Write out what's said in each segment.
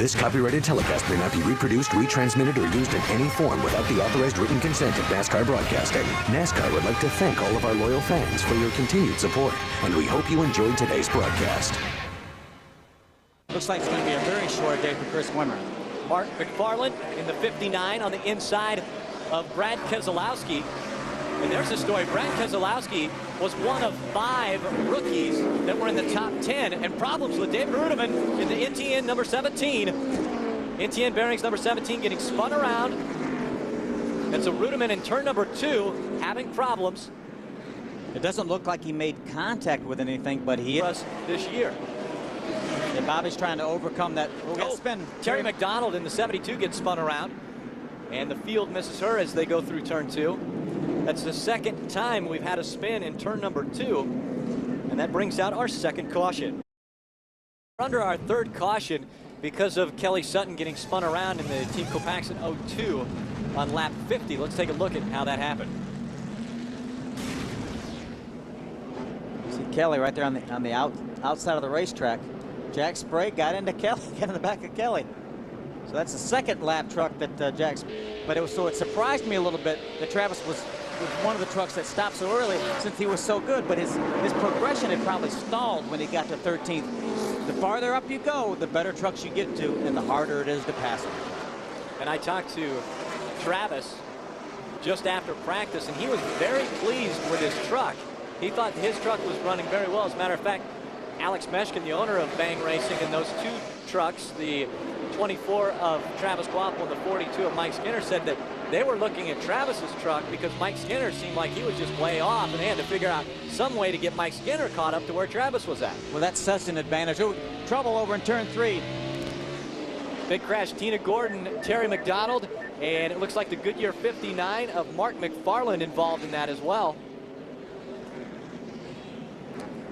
This copyrighted telecast may not be reproduced, retransmitted, or used in any form without the authorized written consent of NASCAR Broadcasting. NASCAR would like to thank all of our loyal fans for your continued support, and we hope you enjoyed today's broadcast. Looks like it's going to be a very short day for Chris Wimmer. Mark McFarland in the 59 on the inside of Brad Keselowski. And there's the story. Brad Keselowski was one of 5 rookies that were in the top 10, and problems with David Rudiman in the NTN number 17. NTN bearings number 17 getting spun around. And so Rudiman in turn number 2 having problems. It doesn't look like he made contact with anything, but he is this year. Yeah, Bobby's trying to overcome that. Spin. Terry McDonald in the 72 gets spun around, and the field misses her as they go through turn 2. That's the second time we've had a spin in turn number 2, and that brings out our second caution. We're under our third caution because of Kelly Sutton getting spun around in the Team Copaxson 02 on lap 50. Let's take a look at how that happened. See Kelly right there on the outside of the racetrack. Jack Sprague got into Kelly, got in the back of Kelly. So that's the second lap truck that Jack's. But it surprised me a little bit that Travis was one of the trucks that stopped so early since he was so good. But his progression had probably stalled when he got to 13th. The farther up you go, the better trucks you get to, and the harder it is to pass them. And I talked to Travis just after practice, and he was very pleased with his truck. He thought his truck was running very well. As a matter of fact, Alex Meshkin, the owner of Bang Racing, and those 2 trucks, the 24 of Travis Quapple and the 42 of Mike Skinner, said that they were looking at Travis's truck because Mike Skinner seemed like he was just way off, and they had to figure out some way to get Mike Skinner caught up to where Travis was at. Well, that's such an advantage. Oh, trouble over in turn 3. Big crash. Tina Gordon, Terry McDonald, and it looks like the Goodyear 59 of Mark McFarland involved in that as well.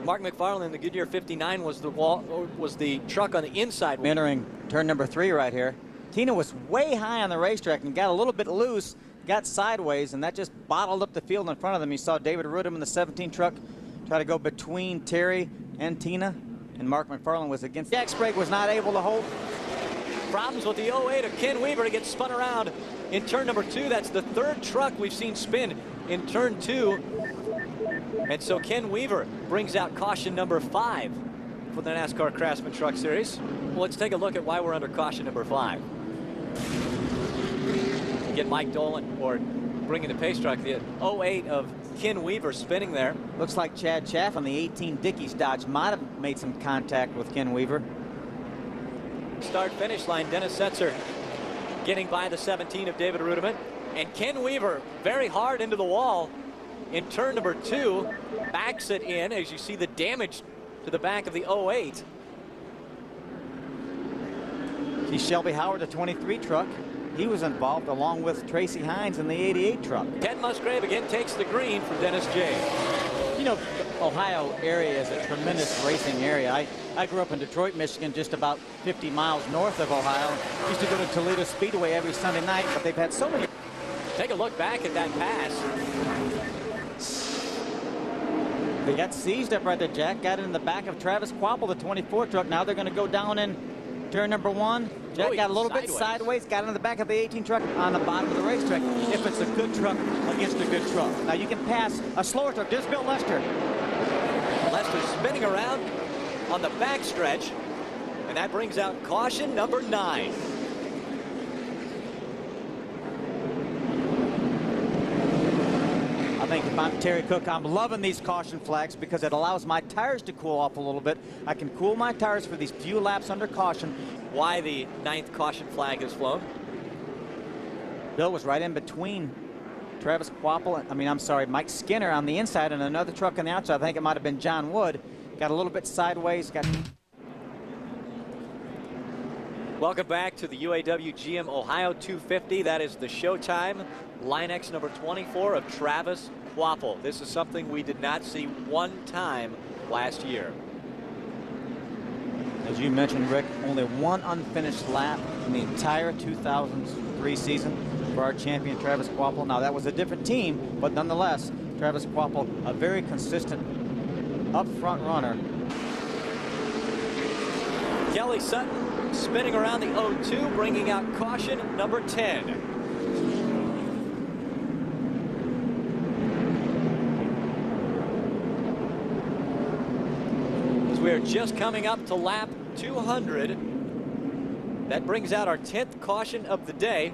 Mark McFarland, the Goodyear 59, was the truck on the inside. Entering turn number 3 right here. Tina was way high on the racetrack and got a little bit loose, got sideways, and that just bottled up the field in front of them. You saw David Rudiman in the 17 truck try to go between Terry and Tina, and Mark McFarland was against. Jack Sprague was not able to hold. Problems with the 08 of Ken Weaver to get spun around in turn number 2. That's the 3rd truck we've seen spin in turn 2. And so Ken Weaver brings out caution number 5 for the NASCAR Craftsman Truck Series. Well, let's take a look at why we're under caution number 5. Get Mike Dolan, or bringing the pace truck, the 08 of Ken Weaver spinning there. Looks like Chad Chaff on the 18 Dickies Dodge might have made some contact with Ken Weaver. Start-finish line, Dennis Setzer getting by the 17 of David Rudiman. And Ken Weaver very hard into the wall in turn number 2, backs it in as you see the damage to the back of the 08. See Shelby Howard, the 23 truck. He was involved along with Tracy Hines in the 88 truck. Ken Musgrave again takes the green for Dennis J. You know, the Ohio area is a tremendous racing area. I grew up in Detroit, Michigan, just about 50 miles north of Ohio. Used to go to Toledo Speedway every Sunday night, but they've had so many. Take a look back at that pass. They got seized up right there. Jack got in the back of Travis Quapple, the 24 truck. Now they're going to go down in turn number 1. Jack got a little bit sideways, got in the back of the 18 truck on the bottom of the racetrack. If it's a good truck against a good truck. Now you can pass a slower truck. There's Bill Lester. Lester spinning around on the back stretch, and that brings out caution number 9. I think if I'm Terry Cook, I'm loving these caution flags because it allows my tires to cool off a little bit. I can cool my tires for these few laps under caution. Why the 9th caution flag is flown? Bill was right in between Travis Quapple, Mike Skinner on the inside and another truck on the outside. I think it might have been John Wood. Got a little bit sideways. Welcome back to the Uaw-Gm Ohio 250. That is the Showtime Line-X number 24 of Travis Quapple. This is something we did not see one time last year. As you mentioned, Rick, only one unfinished lap in the entire 2003 season for our champion, Travis Quapple. Now, that was a different team, but nonetheless, Travis Quapple, a very consistent up front runner. Kelly Sutton spinning around the O2, bringing out caution number 10. As we are just coming up to lap 200, that brings out our 10th caution of the day.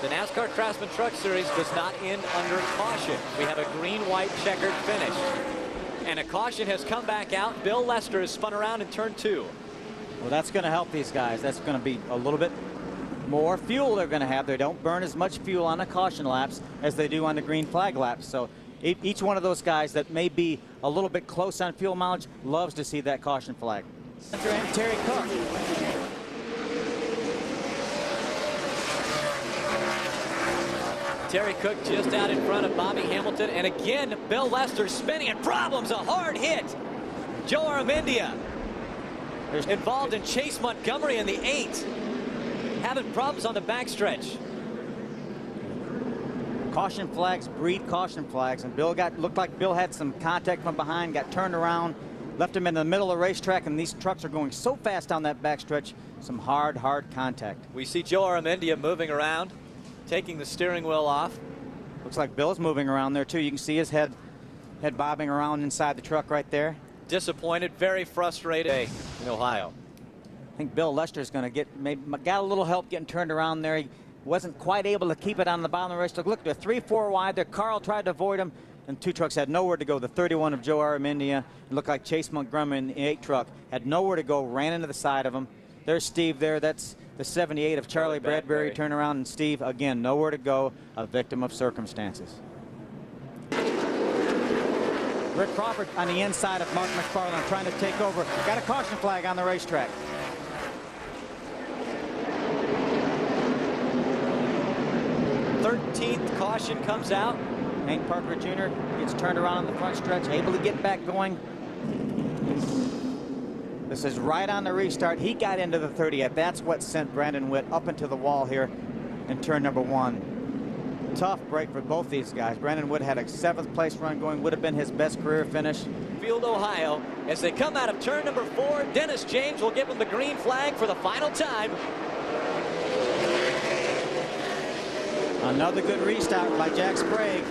The NASCAR Craftsman Truck Series does not end under caution. We have a green-white checkered finish. And a caution has come back out. Bill Lester has spun around in turn 2. Well, that's going to help these guys. That's going to be a little bit more fuel they're going to have. They don't burn as much fuel on the caution laps as they do on the green flag laps. So each one of those guys that may be a little bit close on fuel mileage loves to see that caution flag. And Terry Cook. Terry Cook just out in front of Bobby Hamilton. And again, Bill Lester spinning and problems. A hard hit. Joe Armendia involved in Chase Montgomery in the 8. Having problems on the backstretch. Caution flags breed caution flags, and looked like Bill had some contact from behind, got turned around, left him in the middle of the racetrack, and these trucks are going so fast on that backstretch. Some hard contact. We see Joe Armendia moving around, taking the steering wheel off. Looks like Bill's moving around there too. You can see his head bobbing around inside the truck right there. Disappointed, very frustrated in Ohio. I think Bill Lester's going to got a little help getting turned around there. He wasn't quite able to keep it on the bottom of the racetrack. Look, they're 3-4 wide there. Carl tried to avoid him, and two trucks had nowhere to go. The 31 of Joe Armendia, it looked like Chase Montgomery in the 8 truck, had nowhere to go, ran into the side of him. There's Steve there. That's the 78 of Charlie Bradbury. Turn around, and Steve, again, nowhere to go, a victim of circumstances. Rick Crawford on the inside of Mark McFarland trying to take over. Got a caution flag on the racetrack. Thirteenth caution comes out. Hank Parker Jr. gets turned around on the front stretch, able to get back going. This is right on the restart. He got into the 30th. That's what sent Brandon Witt up into the wall here in turn number 1. Tough break for both these guys. Brandon Witt had a 7th place run going, would have been his best career finish. Field, Ohio, as they come out of turn number 4, Dennis James will give him the green flag for the final time. Another good restart by Jack Sprague.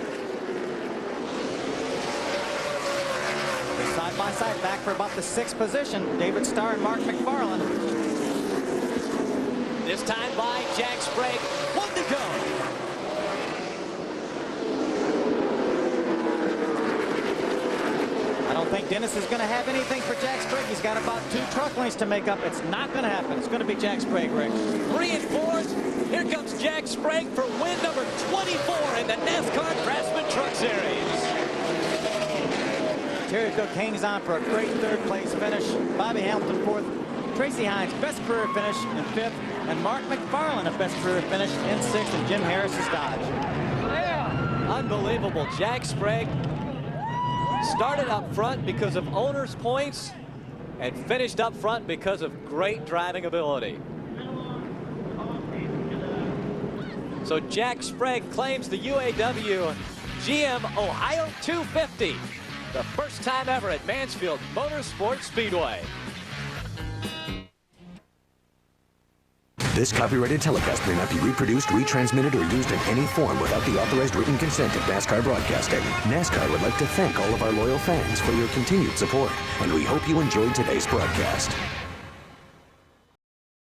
They're side by side, back for about the 6th position. David Starr and Mark McFarland. This time by Jack Sprague. 1 to go. I don't think Dennis is going to have anything for Jack Sprague. He's got about 2 truck lengths to make up. It's not going to happen. It's going to be Jack Sprague, Rick. 3 and 4. Here comes Jack Sprague for win number 24 in the NASCAR Craftsman Truck Series. Terry Cook hangs on for a great 3rd place finish. Bobby Hamilton 4th. Tracy Hines, best career finish in 5th. And Mark McFarland, a best career finish in 6th. And Jim Harris is Dodge. Yeah. Unbelievable. Jack Sprague started up front because of owner's points and finished up front because of great driving ability. So Jack Sprague claims the Uaw-Gm Ohio 250, the first time ever at Mansfield Motorsports Speedway. This copyrighted telecast may not be reproduced, retransmitted, or used in any form without the authorized written consent of NASCAR Broadcasting. NASCAR would like to thank all of our loyal fans for your continued support, and we hope you enjoyed today's broadcast.